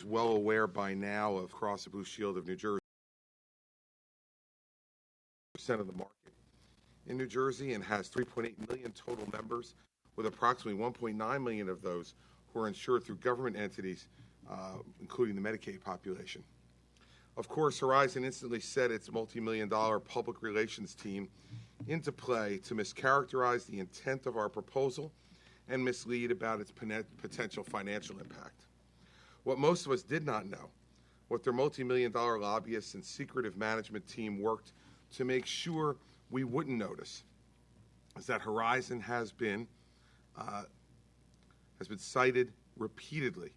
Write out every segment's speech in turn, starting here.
is well aware by now of Cross the Blue Shield of New Jersey, percent of the market in New Jersey, and has 3.8 million total members, with approximately 1.9 million of those who are insured through government entities, including the Medicaid population. Of course, Horizon instantly set its multi-million-dollar public relations team into play to mischaracterize the intent of our proposal and mislead about its potential financial impact. What most of us did not know, what their multi-million-dollar lobbyists and secretive management team worked to make sure we wouldn't notice, is that Horizon has been cited repeatedly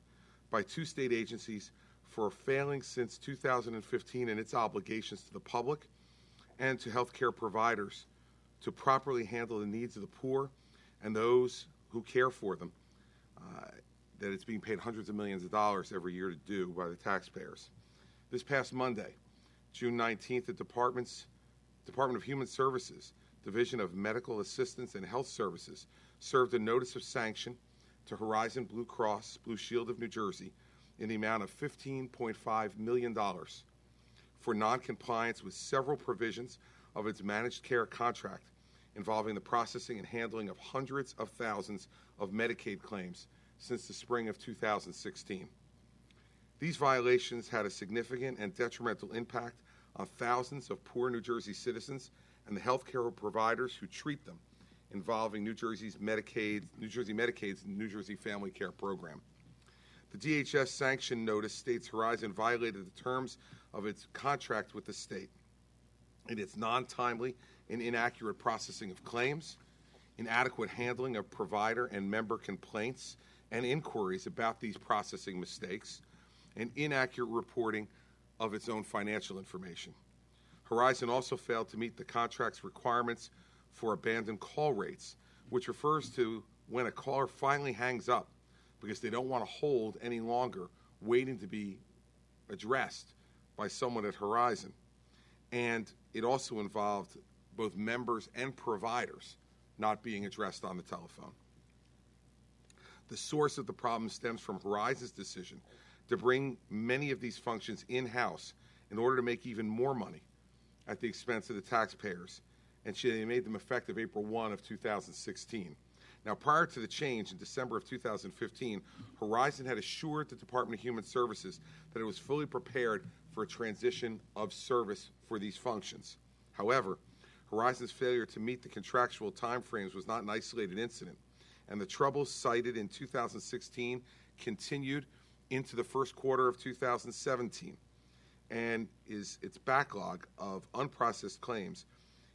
by two state agencies for failing since 2015 in its obligations to the public and to healthcare providers to properly handle the needs of the poor and those who care for them, that it's being paid hundreds of millions of dollars every year to do by the taxpayers. This past Monday, June 19th, the Department of Human Services, Division of Medical Assistance and Health Services, served a notice of sanction to Horizon Blue Cross Blue Shield of New Jersey in the amount of $15.5 million for noncompliance with several provisions of its managed care contract involving the processing and handling of hundreds of thousands of Medicaid claims since the spring of 2016. These violations had a significant and detrimental impact on thousands of poor New Jersey citizens and the healthcare providers who treat them, involving New Jersey Medicaid's New Jersey Family Care Program. The DHS sanction notice states Horizon violated the terms of its contract with the state in its non-timely and inaccurate processing of claims, inadequate handling of provider and member complaints and inquiries about these processing mistakes, and inaccurate reporting of its own financial information. Horizon also failed to meet the contract's requirements for abandoned call rates, which refers to when a caller finally hangs up because they don't want to hold any longer waiting to be addressed by someone at Horizon. And it also involved both members and providers not being addressed on the telephone. The source of the problem stems from Horizon's decision to bring many of these functions in-house in order to make even more money at the expense of the taxpayers, and they made them effective April 1 of 2016. Now, prior to the change in December of 2015, Horizon had assured the Department of Human Services that it was fully prepared for a transition of service for these functions. However, Horizon's failure to meet the contractual timeframes was not an isolated incident, and the troubles cited in 2016 continued into the first quarter of 2017, and its backlog of unprocessed claims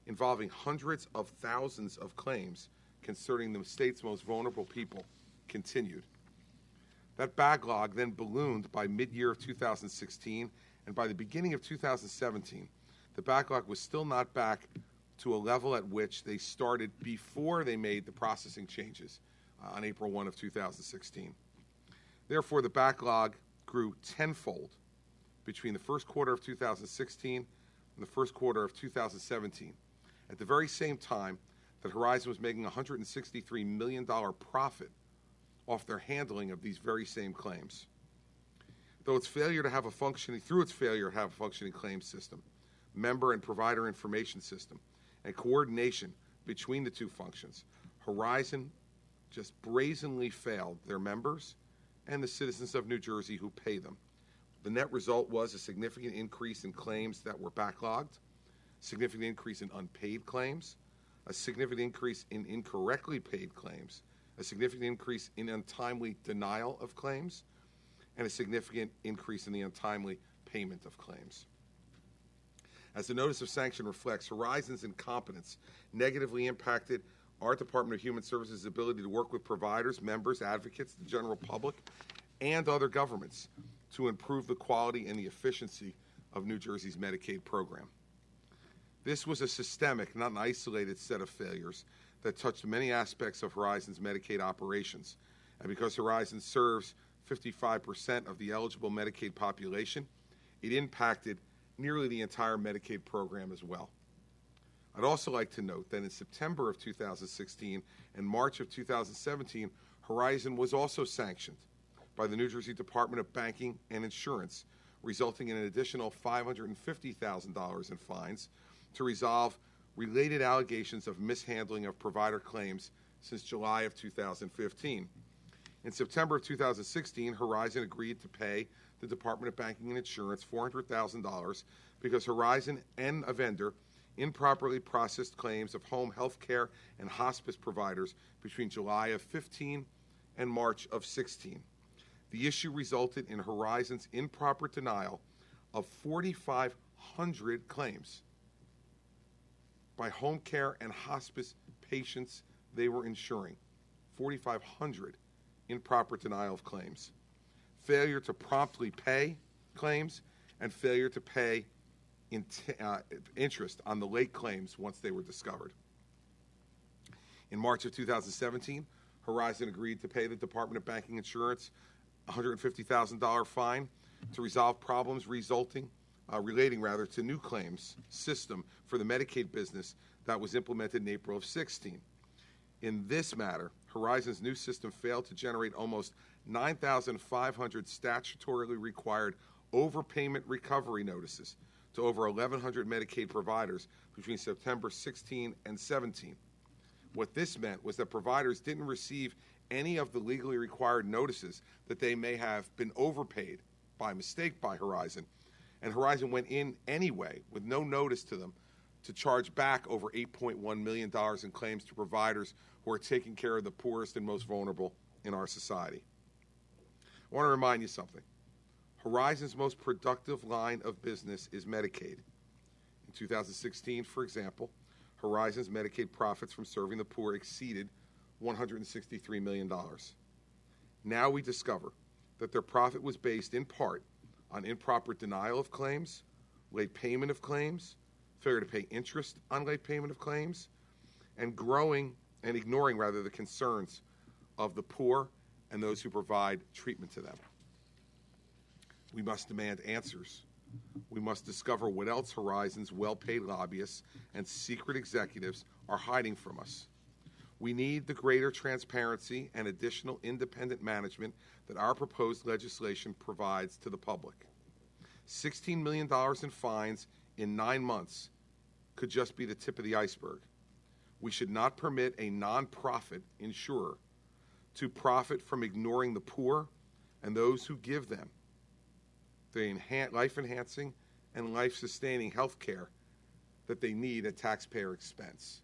involving hundreds of thousands of claims concerning the state's most vulnerable people continued. That backlog then ballooned by mid-year of 2016, and by the beginning of 2017, the backlog was still not back to a level at which they started before they made the processing changes on April 1 of 2016. Therefore, the backlog grew tenfold between the first quarter of 2016 and the first quarter of 2017, at the very same time that Horizon was making a $163 million profit off their handling of these very same claims. Through its failure to have a functioning claims system, member and provider information system, and coordination between the two functions, Horizon just brazenly failed their members and the citizens of New Jersey who pay them. The net result was a significant increase in claims that were backlogged, significant increase in unpaid claims, a significant increase in incorrectly paid claims, a significant increase in untimely denial of claims, and a significant increase in the untimely payment of claims. As the notice of sanction reflects, Horizon's incompetence negatively impacted our Department of Human Services' ability to work with providers, members, advocates, the general public, and other governments to improve the quality and the efficiency of New Jersey's Medicaid program. This was a systemic, not an isolated set of failures that touched many aspects of Horizon's Medicaid operations. And because Horizon serves 55% of the eligible Medicaid population, it impacted nearly the entire Medicaid program as well. I'd also like to note that in September of 2016 and March of 2017, Horizon was also sanctioned by the New Jersey Department of Banking and Insurance, resulting in an additional $550,000 in fines to resolve related allegations of mishandling of provider claims since July of 2015. In September of 2016, Horizon agreed to pay the Department of Banking and Insurance $400,000 because Horizon and a vendor improperly processed claims of home health care and hospice providers between July of 15 and March of 16. The issue resulted in Horizon's improper denial of 4,500 claims by home care and hospice patients they were insuring. 4,500 improper denial of claims. Failure to promptly pay claims and failure to pay interest on the late claims once they were discovered. In March of 2017, Horizon agreed to pay the Department of Banking and Insurance a $150,000 fine to resolve problems relating to new claims system for the Medicaid business that was implemented in April of 16. In this matter, Horizon's new system failed to generate almost 9,500 statutorily required overpayment recovery notices to over 1,100 Medicaid providers between September 16 and 17. What this meant was that providers didn't receive any of the legally required notices that they may have been overpaid by mistake by Horizon, and Horizon went in anyway with no notice to them to charge back over $8.1 million in claims to providers who are taking care of the poorest and most vulnerable in our society. I want to remind you something. Horizon's most productive line of business is Medicaid. In 2016, for example, Horizon's Medicaid profits from serving the poor exceeded $163 million. Now we discover that their profit was based in part on improper denial of claims, late payment of claims, failure to pay interest on late payment of claims, and ignoring the concerns of the poor and those who provide treatment to them. We must demand answers. We must discover what else Horizon's well-paid lobbyists and secret executives are hiding from us. We need the greater transparency and additional independent management that our proposed legislation provides to the public. $16 million in fines in 9 months could just be the tip of the iceberg. We should not permit a nonprofit insurer to profit from ignoring the poor and those who give them the life-enhancing and life-sustaining health care that they need at taxpayer expense.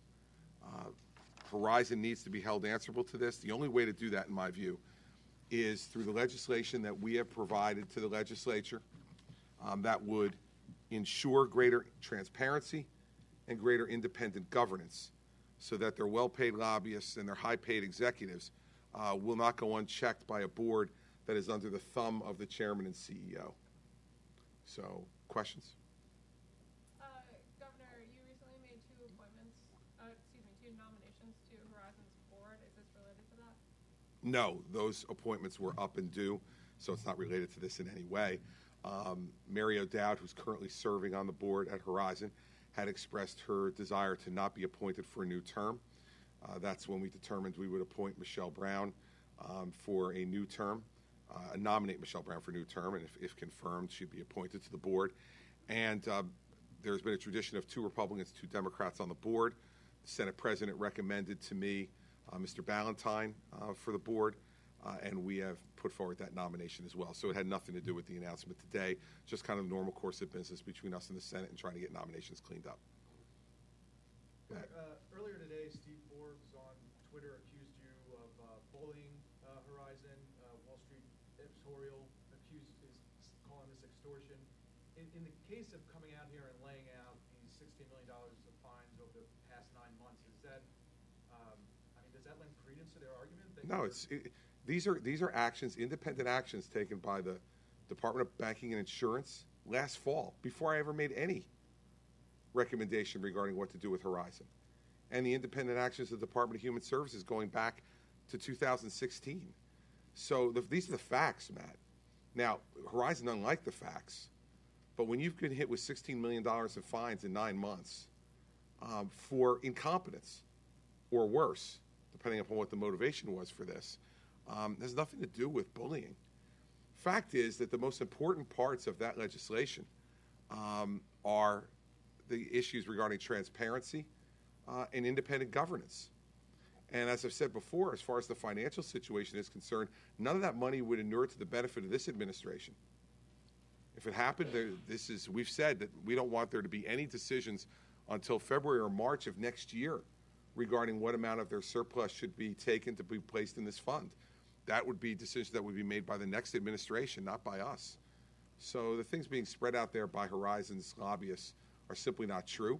Horizon needs to be held answerable to this. The only way to do that, in my view, is through the legislation that we have provided to the legislature that would ensure greater transparency and greater independent governance so that their well-paid lobbyists and their high-paid executives will not go unchecked by a board that is under the thumb of the chairman and CEO. So, questions? Governor, you recently made two nominations to Horizon's board. Is this related to that? No, those appointments were up and due, so it's not related to this in any way. Mary O'Dowd, who's currently serving on the board at Horizon, had expressed her desire to not be appointed for a new term. That's when we determined we would appoint Michelle Brown for a new term. Nominate Michelle Brown for a new term, and if confirmed, she'd be appointed to the board. And there's been a tradition of 2 Republicans, 2 Democrats on the board. The Senate President recommended to me Mr. Ballantyne for the board, and we have put forward that nomination as well. So it had nothing to do with the announcement today, just kind of the normal course of business between us and the Senate and trying to get nominations cleaned up. Earlier today, Steve Forbes on Twitter accused you of bullying Horizon. Wall Street editorial calling this extortion. In the case of coming out here and laying out these $16 million of fines over the past 9 months, is that, does that lend credence to their argument? No, these are actions, independent actions taken by the Department of Banking and Insurance last fall, before I ever made any recommendation regarding what to do with Horizon, and the independent actions of the Department of Human Services going back to 2016. So these are the facts, Matt. Now, Horizon doesn't like the facts, but when you've been hit with $16 million in fines in 9 months for incompetence or worse, depending upon what the motivation was for this, has nothing to do with bullying. Fact is that the most important parts of that legislation are the issues regarding transparency and independent governance. And as I've said before, as far as the financial situation is concerned, none of that money would inure to the benefit of this administration. If it happened, we've said that we don't want there to be any decisions until February or March of next year regarding what amount of their surplus should be taken to be placed in this fund. That would be decisions that would be made by the next administration, not by us. So the things being spread out there by Horizon's lobbyists are simply not true.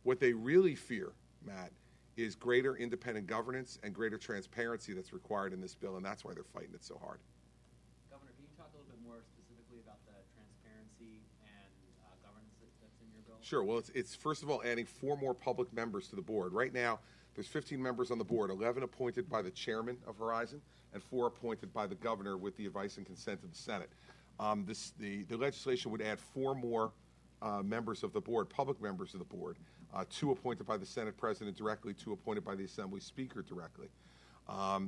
What they really fear, Matt, is greater independent governance and greater transparency that's required in this bill, and that's why they're fighting it so hard. Governor, can you talk a little bit more specifically about the transparency and governance that's in your bill? Sure. Well, it's first of all adding 4 more public members to the board. Right now, there's 15 members on the board, 11 appointed by the chairman of Horizon and 4 appointed by the governor with the advice and consent of the Senate. The legislation would add 4 more members of the board, public members of the board, 2 appointed by the Senate President directly, 2 appointed by the Assembly Speaker directly.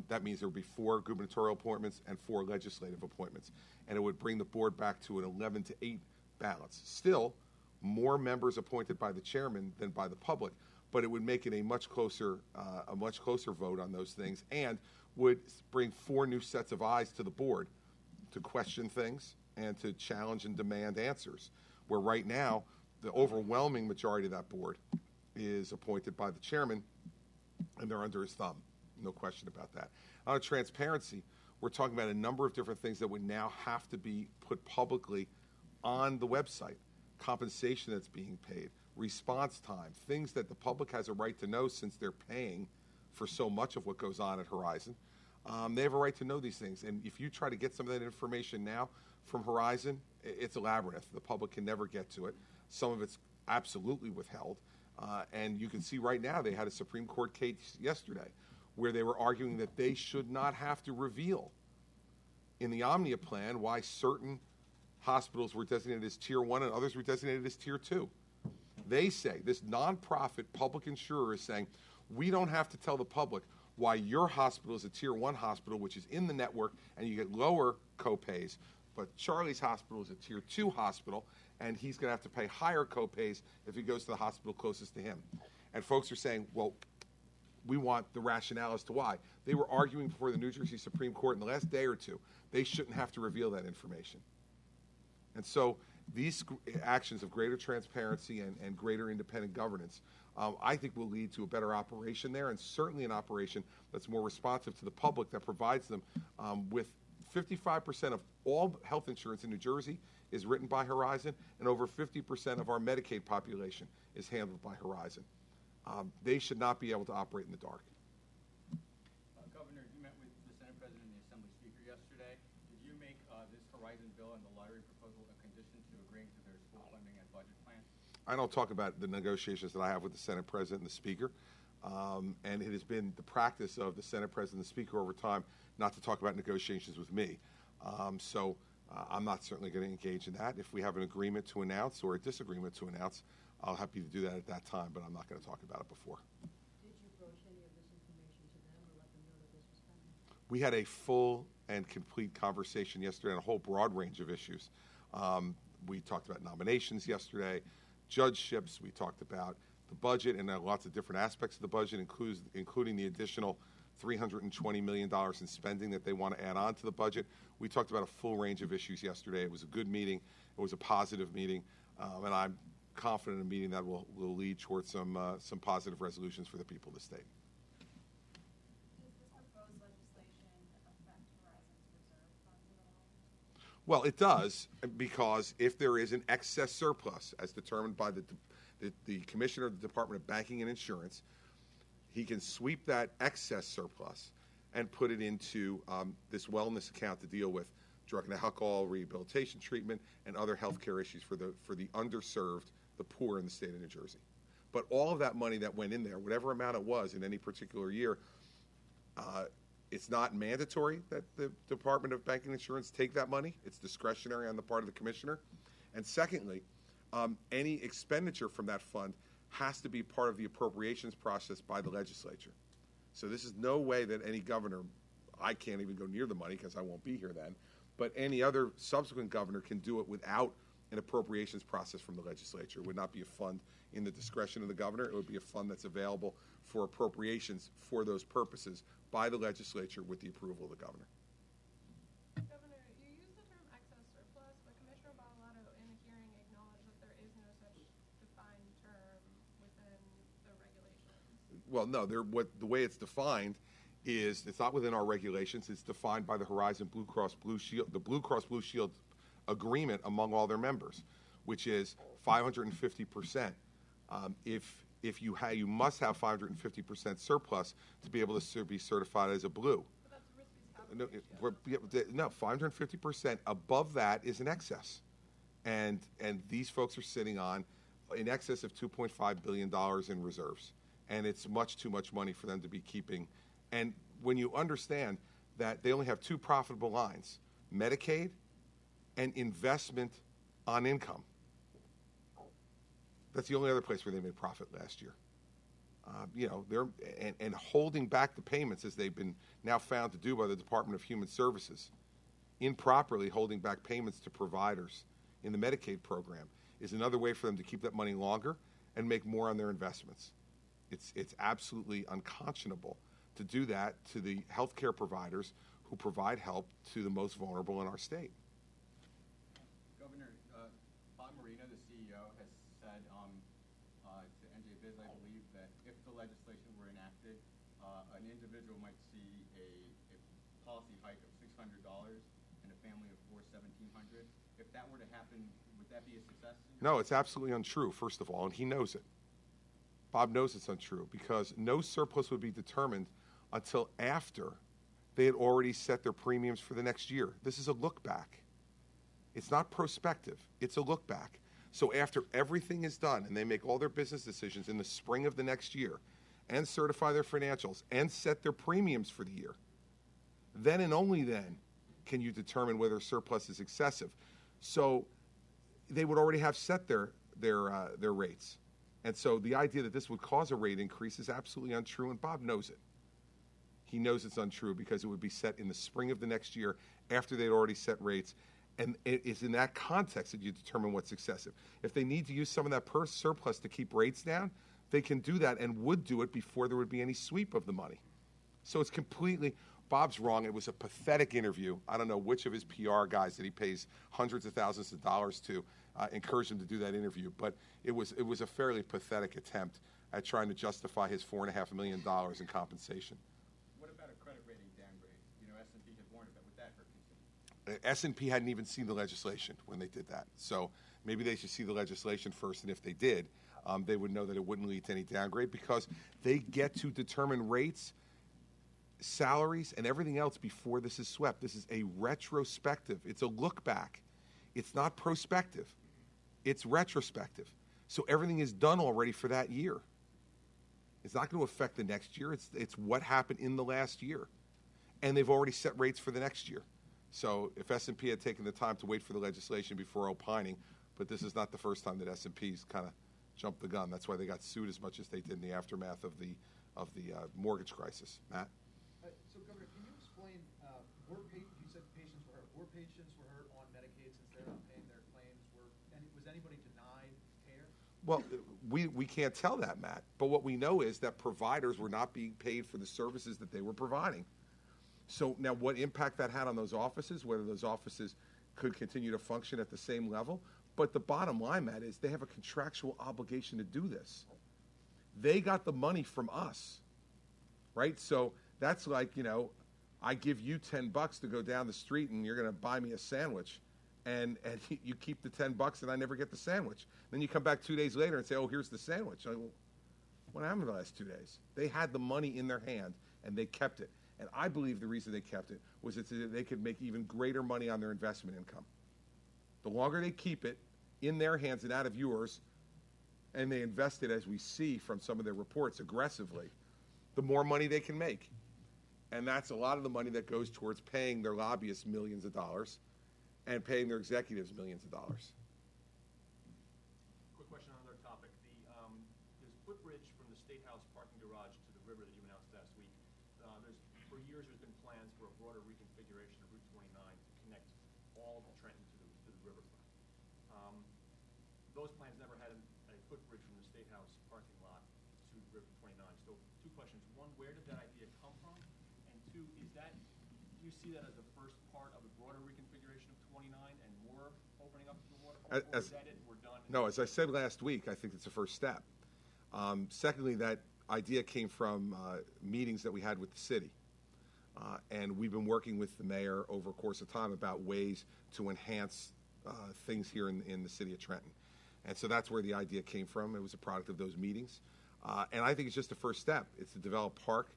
That means there would be 4 gubernatorial appointments and 4 legislative appointments, and it would bring the board back to an 11-8 balance. Still, more members appointed by the chairman than by the public, but it would make it a much closer vote on those things, and would bring 4 new sets of eyes to the board to question things and to challenge and demand answers. Where right now, the overwhelming majority of that board is appointed by the chairman, and they're under his thumb. No question about that. On transparency, we're talking about a number of different things that would now have to be put publicly on the website. Compensation that's being paid, response time, things that the public has a right to know since they're paying for so much of what goes on at Horizon. They have a right to know these things. And if you try to get some of that information now from Horizon, it's a labyrinth. The public can never get to it. Some of it's absolutely withheld. And you can see right now they had a Supreme Court case yesterday where they were arguing that they should not have to reveal in the Omnia plan why certain hospitals were designated as Tier 1 and others were designated as Tier 2. They say, this nonprofit public insurer is saying, we don't have to tell the public why your hospital is a Tier 1 hospital, which is in the network, and you get lower copays, but Charlie's hospital is a Tier 2 hospital, and he's going to have to pay higher copays if he goes to the hospital closest to him. And folks are saying, well, we want the rationale as to why. They were arguing before the New Jersey Supreme Court in the last day or two. They shouldn't have to reveal that information. And so these actions of greater transparency and greater independent governance, I think will lead to a better operation there, and certainly an operation that's more responsive to the public, that provides them with 55% of all health insurance in New Jersey is written by Horizon, and over 50% of our Medicaid population is handled by Horizon. They should not be able to operate in the dark. Governor, you met with the Senate President and the Assembly Speaker yesterday. Did you make this Horizon bill and the lottery proposal a condition to agreeing to their school funding and budget plan? I don't talk about the negotiations that I have with the Senate President and the Speaker. And it has been the practice of the Senate President and the Speaker over time not to talk about negotiations with me. So I'm not certainly going to engage in that. If we have an agreement to announce or a disagreement to announce, I'll be happy to do that at that time, but I'm not going to talk about it before. Did you broach any of this information to them or let them know that this was coming? We had a full and complete conversation yesterday on a whole broad range of issues. We talked about nominations yesterday, judgeships, we talked about the budget and lots of different aspects of the budget, including the additional $320 million in spending that they want to add on to the budget. We talked about a full range of issues yesterday. It was a good meeting. It was a positive meeting. And I'm confident in a meeting that will lead towards some positive resolutions for the people of the state. Does this proposed legislation affect Horizon's reserve funds at all? Well, it does, because if there is an excess surplus, as determined by the Commissioner of the Department of Banking and Insurance, he can sweep that excess surplus and put it into this wellness account to deal with drug and alcohol rehabilitation treatment and other health care issues for the underserved, the poor in the state of New Jersey. But all of that money that went in there, whatever amount it was in any particular year, it's not mandatory that the Department of Banking and Insurance take that money. It's discretionary on the part of the commissioner. And secondly, any expenditure from that fund has to be part of the appropriations process by the legislature. So this is no way that any governor, I can't even go near the money because I won't be here then, but any other subsequent governor can do it without an appropriations process from the legislature. It would not be a fund in the discretion of the governor. It would be a fund that's available for appropriations for those purposes by the legislature with the approval of the governor. Governor, you used the term excess surplus, but Commissioner Bottolato in the hearing acknowledged that there is no such defined term within the regulations. Well, no, the way it's defined is it's not within our regulations. It's defined by the Horizon Blue Cross Blue Shield, the Blue Cross Blue Shield agreement among all their members, which is 550%. If you must have 550% surplus to be able to be certified as a blue. But that's Risky's No, 550%. Above that is an excess, and these folks are sitting on in excess of $2.5 billion in reserves, and it's much too much money for them to be keeping. And when you understand that they only have two profitable lines, Medicaid and investment on income. That's the only other place where they made profit last year. They're and holding back the payments, as they've been now found to do by the Department of Human Services, improperly holding back payments to providers in the Medicaid program is another way for them to keep that money longer and make more on their investments. It's absolutely unconscionable to do that to the healthcare providers who provide help to the most vulnerable in our state. Governor, Bob Marino, the CEO, has said to NJ Biz, I believe, that if the legislation were enacted, an individual might see a policy hike of $600 and a family of four $1,700. If that were to happen, would that be a success? No, it's absolutely untrue, first of all, and he knows it. Bob knows it's untrue because no surplus would be determined until after they had already set their premiums for the next year. This is a look back. It's not prospective. It's a look back. So after everything is done and they make all their business decisions in the spring of the next year and certify their financials and set their premiums for the year, then and only then can you determine whether surplus is excessive. So they would already have set their rates. And so the idea that this would cause a rate increase is absolutely untrue, and Bob knows it. He knows it's untrue because it would be set in the spring of the next year after they'd already set rates. And it is in that context that you determine what's excessive. If they need to use some of that surplus to keep rates down, they can do that and would do it before there would be any sweep of the money. So it's completely, Bob's wrong. It was a pathetic interview. I don't know which of his PR guys that he pays hundreds of thousands of dollars to encouraged him to do that interview. But it was a fairly pathetic attempt at trying to justify his $4.5 million in compensation. What about a credit rating downgrade? S&P had warned about, would that hurt consumers? S&P hadn't even seen the legislation when they did that. So maybe they should see the legislation first, and if they did, they would know that it wouldn't lead to any downgrade because they get to determine rates, salaries, and everything else before this is swept. This is a retrospective. It's a look back. It's not prospective. It's retrospective. So everything is done already for that year. It's not going to affect the next year. It's what happened in the last year. And they've already set rates for the next year. So if S&P had taken the time to wait for the legislation before opining, but this is not the first time that S&P's kind of jumped the gun. That's why they got sued as much as they did in the aftermath of the mortgage crisis. Matt? So, Governor, can you explain, you said patients were hurt. Were patients hurt on Medicaid since they're not paying their claims? Was anybody denied care? Well, we can't tell that, Matt. But what we know is that providers were not being paid for the services that they were providing. So now what impact that had on those offices, whether those offices could continue to function at the same level. But the bottom line, Matt, is they have a contractual obligation to do this. They got the money from us, right? So that's like, I give you $10 to go down the street and you're going to buy me a sandwich. And you keep the $10 and I never get the sandwich. Then you come back 2 days later and say, oh, here's the sandwich. I go, what happened the last 2 days? They had the money in their hand and they kept it. And I believe the reason they kept it was that they could make even greater money on their investment income. The longer they keep it in their hands and out of yours, and they invest it, as we see from some of their reports, aggressively, the more money they can make. And that's a lot of the money that goes towards paying their lobbyists millions of dollars and paying their executives millions of dollars. Quick question on another topic. There's footbridge from the State House parking garage to the river that you announced last week. For years there's been plans for a broader reconfiguration of Route 29 to connect all of Trenton to the riverfront. Those plans never had a footbridge from the State House parking lot to River 29. So two questions. One, where did that idea come from? And two, do you see that as the first part of a broader reconfiguration of 29 and more opening up to the water? Or is that it, we're done? No, as I said last week, I think it's the first step. Secondly, that idea came from meetings that we had with the city. And we've been working with the mayor over a course of time about ways to enhance things here in the city of Trenton. And so that's where the idea came from. It was a product of those meetings. And I think it's just the first step. It's to develop park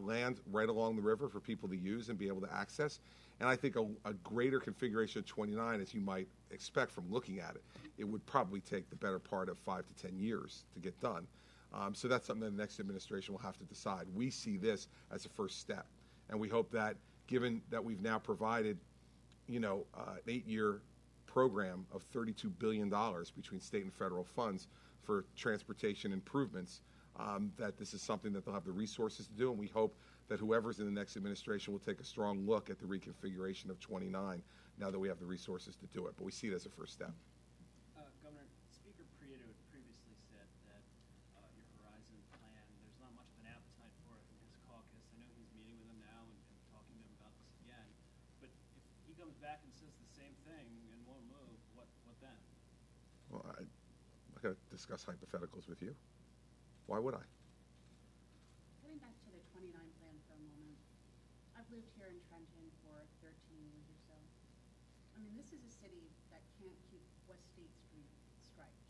land right along the river for people to use and be able to access. And I think a greater configuration of 29, as you might expect from looking at it, it would probably take the better part of 5 to 10 years to get done. So that's something that the next administration will have to decide. We see this as a first step. And we hope that, given that we've now provided, an 8-year program of $32 billion between state and federal funds for transportation improvements, that this is something that they'll have the resources to do. And we hope that whoever's in the next administration will take a strong look at the reconfiguration of 29 now that we have the resources to do it. But we see it as a first step. Governor, Speaker Prieto had previously said that your Horizon plan, there's not much of an appetite for it in his caucus. I know he's meeting with them now and talking to them about this again. But if he comes back and says the same thing and won't move, what then? Well, I'm not going to discuss hypotheticals with you. Why would I? Getting back to the 29 plan for a moment, I've lived here in Trenton for 13 years or so. I mean, this is a city that can't keep West State Street striped.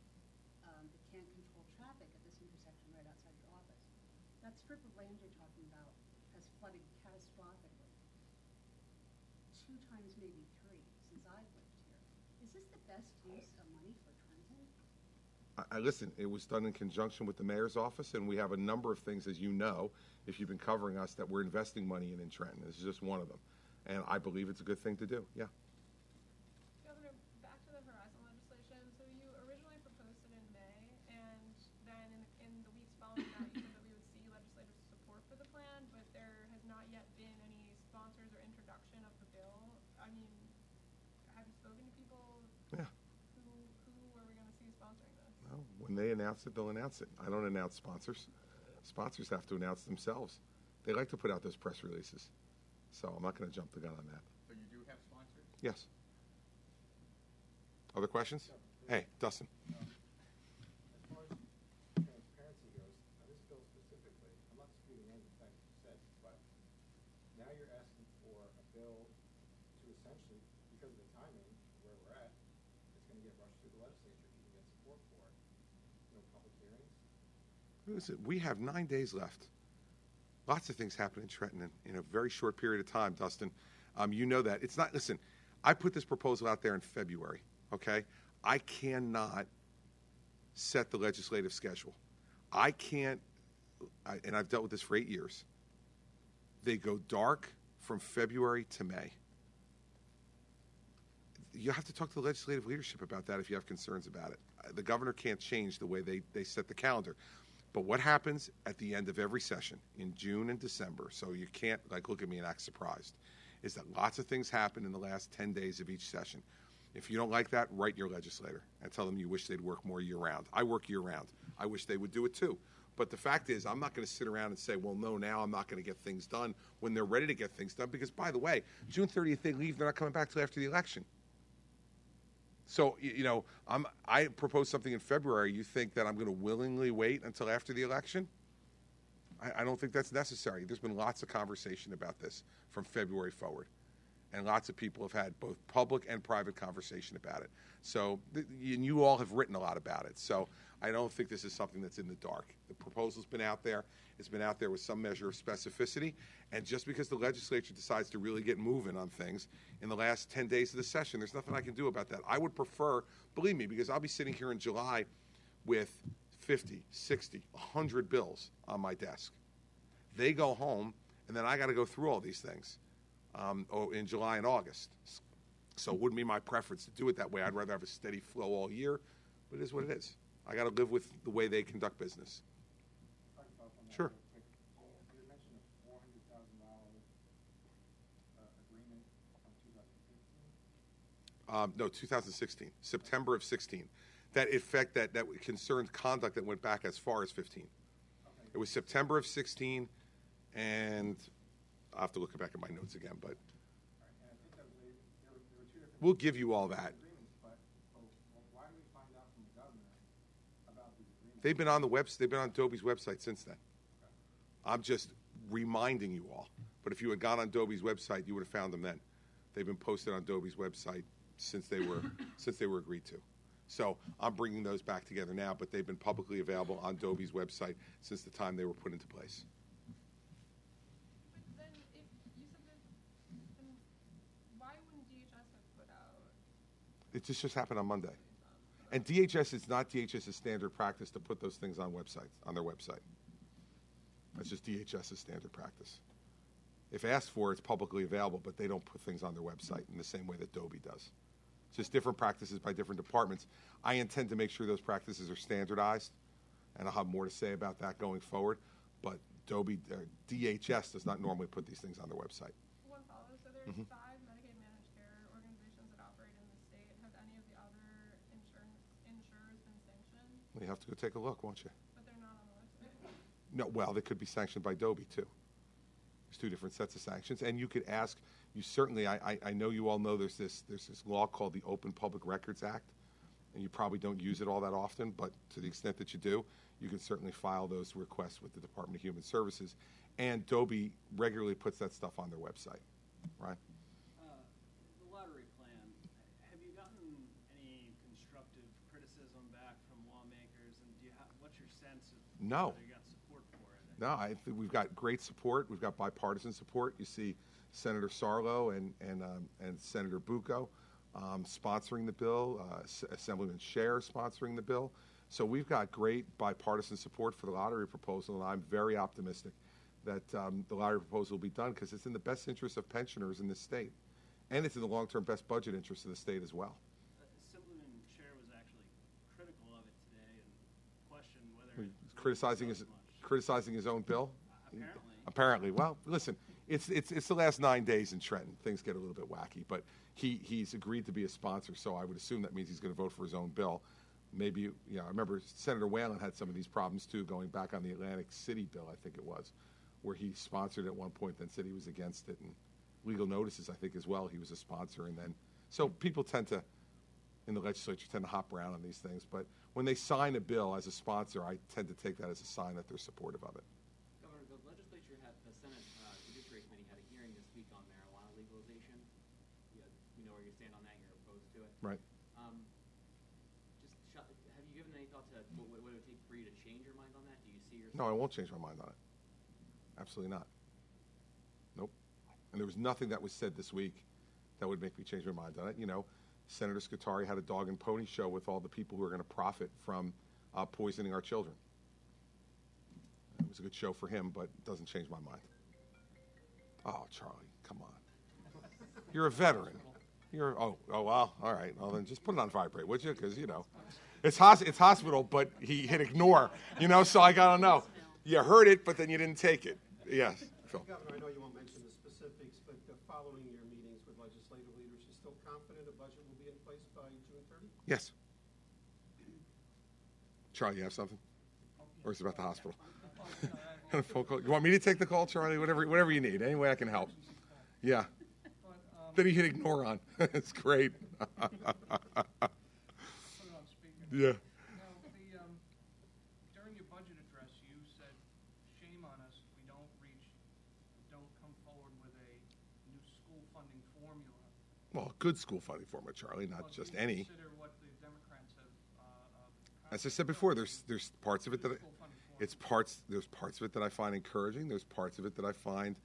It can't control traffic at this intersection right outside your office. That strip of land you're talking about has flooded catastrophically. 2 times, maybe 3, since I've lived here. Is this the best use of money for Trenton? Listen, it was done in conjunction with the mayor's office, and we have a number of things, as you know, if you've been covering us, that we're investing money in Trenton. This is just one of them. And I believe it's a good thing to do, yeah. Governor, back to the Horizon legislation. So you originally proposed it in May, and then in the weeks following that, you said that we would see legislative support for the plan, but there has not yet been any sponsors or introduction of the bill. I mean, have you spoken to people? Yeah. Who are we going to see sponsoring this? Well, when they announce it, they'll announce it. I don't announce sponsors. Sponsors have to announce themselves. They like to put out those press releases. So I'm not going to jump the gun on that. So you do have sponsors? Yes. Other questions? Hey, Dustin. As far as transparency goes, this bill specifically, I'm not disputing any of the things you said, but now you're asking for a bill to essentially, because of the timing, where we're at, it's going to get rushed through the legislature if you can get support for it. No public hearings. Listen, we have 9 days left. Lots of things happen in Trenton in a very short period of time, Dustin. You know that. It's not, listen, I put this proposal out there in February, okay? I cannot set the legislative schedule. I can't, and I've dealt with this for 8 years. They go dark from February to May. You have to talk to the legislative leadership about that if you have concerns about it. The governor can't change the way they set the calendar. But what happens at the end of every session in June and December, so you can't look at me and act surprised, is that lots of things happen in the last 10 days of each session. If you don't like that, write your legislator and tell them you wish they'd work more year-round. I work year-round. I wish they would do it too. But the fact is, I'm not going to sit around and say, well, no, now I'm not going to get things done when they're ready to get things done. Because, by the way, June 30th, they leave. They're not coming back till after the election. So, I proposed something in February. You think that I'm going to willingly wait until after the election? I don't think that's necessary. There's been lots of conversation about this from February forward. And lots of people have had both public and private conversation about it. So, and you all have written a lot about it. So I don't think this is something that's in the dark. The proposal's been out there. It's been out there with some measure of specificity. And just because the legislature decides to really get moving on things in the last 10 days of the session, there's nothing I can do about that. I would prefer, believe me, because I'll be sitting here in July with 50, 60, 100 bills on my desk. They go home, and then I got to go through all these things in July and August. So it wouldn't be my preference to do it that way. I'd rather have a steady flow all year, but it is what it is. I got to live with the way they conduct business. Sure. You mentioned a $400,000 agreement from 2015. No, 2016, September of 16. That concerned conduct that went back as far as 15. Okay. It was September of 16, and I'll have to look back at my notes again, but All right, and I think I believe there were two different. we'll give you all that. Agreements, but why do we find out from the governor about these agreements? They've been on Adobe's website since then. I'm just reminding you all. But if you had gone on Adobe's website, you would have found them then. They've been posted on Adobe's website since they were agreed to. So I'm bringing those back together now, but they've been publicly available on Adobe's website since the time they were put into place. But then, if you said that, then why wouldn't DHS have put out? It just happened on Monday. And it's not DHS's standard practice to put those things on their website. That's just DHS's standard practice. If asked for, it's publicly available, but they don't put things on their website in the same way that Adobe does. It's just different practices by different departments. I intend to make sure those practices are standardized, and I'll have more to say about that going forward. But DHS does not normally put these things on their website. One follow. So there's 5 Medicaid managed care organizations that operate in the state. Have any of the other insurers been sanctioned? You have to go take a look, won't you? But they're not on the website. No, well, they could be sanctioned by Adobe, too. There's 2 different sets of sanctions. And you could ask, I know you all know there's this law called the Open Public Records Act, and you probably don't use it all that often, but to the extent that you do, you can certainly file those requests with the Department of Human Services. And Adobe regularly puts that stuff on their website, right? The lottery plan, have you gotten any constructive criticism back from lawmakers, and what's your sense of No. whether you got support for it? No, I think we've got great support. We've got bipartisan support. You see Senator Sarlo and Senator Bucco sponsoring the bill, Assemblyman Scher sponsoring the bill. So we've got great bipartisan support for the lottery proposal, and I'm very optimistic that the lottery proposal will be done because it's in the best interest of pensioners in this state, and it's in the long-term best budget interest of the state as well. Assemblyman Scher was actually critical of it today and questioned whether Criticizing his own bill. Apparently. Well, listen, it's the last 9 days in Trenton. Things get a little bit wacky, but he's agreed to be a sponsor, so I would assume that means he's going to vote for his own bill. Maybe, I remember Senator Whalen had some of these problems too, going back on the Atlantic City bill, I think it was, where he sponsored at one point, then said he was against it, and legal notices, I think, as well. He was a sponsor, and then so people in the legislature tend to hop around on these things, but when they sign a bill as a sponsor, I tend to take that as a sign that they're supportive of it. Governor, the legislature the Senate Judiciary Committee had a hearing this week on marijuana legalization. You know where you stand on that. You're opposed to it. Right. Have you given any thought to what it would take for you to change your mind on that? Do you see yourself? No, I won't change my mind on it. Absolutely not. Nope. And there was nothing that was said this week that would make me change my mind on it. Senator Scutari had a dog and pony show with all the people who are going to profit from poisoning our children. It was a good show for him, but it doesn't change my mind. Oh, Charlie, come on. You're a veteran. Oh, well, all right. Well, then just put it on vibrate, would you? Because, it's hospital, but he hit ignore, so I got to know. You heard it, but then you didn't take it. Yes, Phil. Governor, I know you won't mention the specifics, but following your meetings with legislative leaders, you're still confident a budget will be in place by June 30? Yes. Charlie, you have something? Or is it about the hospital? Phone call. You want me to take the call, Charlie? Whatever you need. Any way I can help. Yeah. Then he hit ignore on. It's great. Put it on speaker. Yeah. Now, during your budget address, you said, shame on us, we don't come forward with a new school funding formula. Well, good school funding formula, Charlie, not Well, just do you any. Consider what the Democrats have. As I said before, there's parts of it that School funding formula. there's parts of it that I find encouraging. There's parts of it that I find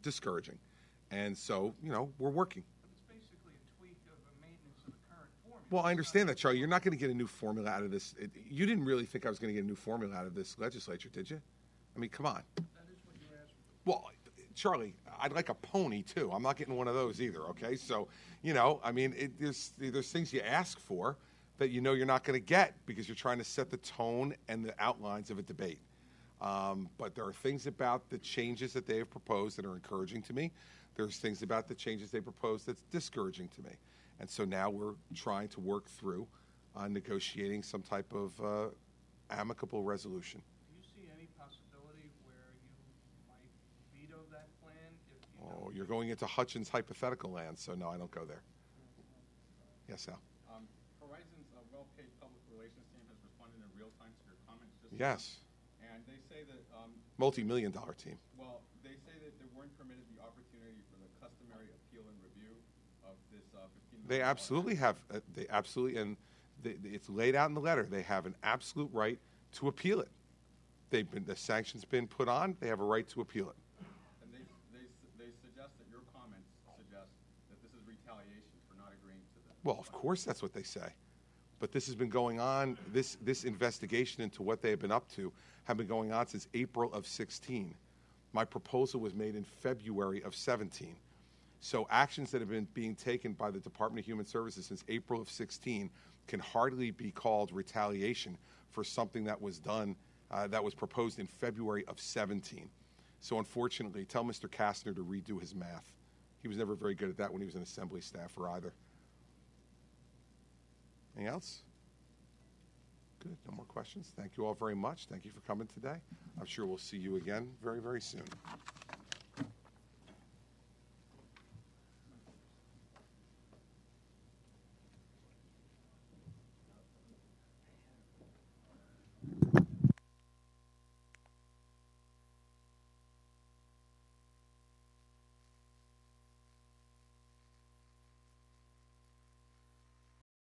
discouraging. And so, we're working. But it's basically a tweak of a maintenance of the current formula. Well, I understand that, Charlie. You're not going to get a new formula out of this. You didn't really think I was going to get a new formula out of this legislature, did you? I mean, come on. That is what you're asking for. Well, Charlie, I'd like a pony, too. I'm not getting one of those either, okay? So, there's things you ask for that you're not going to get because you're trying to set the tone and the outlines of a debate. But there are things about the changes that they have proposed that are encouraging to me. There's things about the changes they proposed that's discouraging to me. And so now we're trying to work through negotiating some type of amicable resolution. Do you see any possibility where you might veto that plan if you Oh, don't? you're going into Hutchins hypothetical land, so no, I don't go there. Yes, Al? Horizon's well-paid public relations team has responded in real time to your comments just now. Yes. And they say that, Multi-million-dollar team. well, they say that they weren't permitted the opportunity for the customary appeal and review of this $15 million. They absolutely have. They absolutely, and it's laid out in the letter. They have an absolute right to appeal it. The sanctions been put on. They have a right to appeal it. And they suggest that your comments suggest that this is retaliation for not agreeing to the. Well, of course, that's what they say. But this has been going on. This investigation into what they have been up to have been going on since April of 16. My proposal was made in February of 17. So actions that have been being taken by the Department of Human Services since April of 16 can hardly be called retaliation for something that was done, that was proposed in February of 17. So unfortunately, tell Mr. Kastner to redo his math. He was never very good at that when he was an assembly staffer either. Anything else? Good. No more questions. Thank you all very much. Thank you for coming today. I'm sure we'll see you again very, very soon.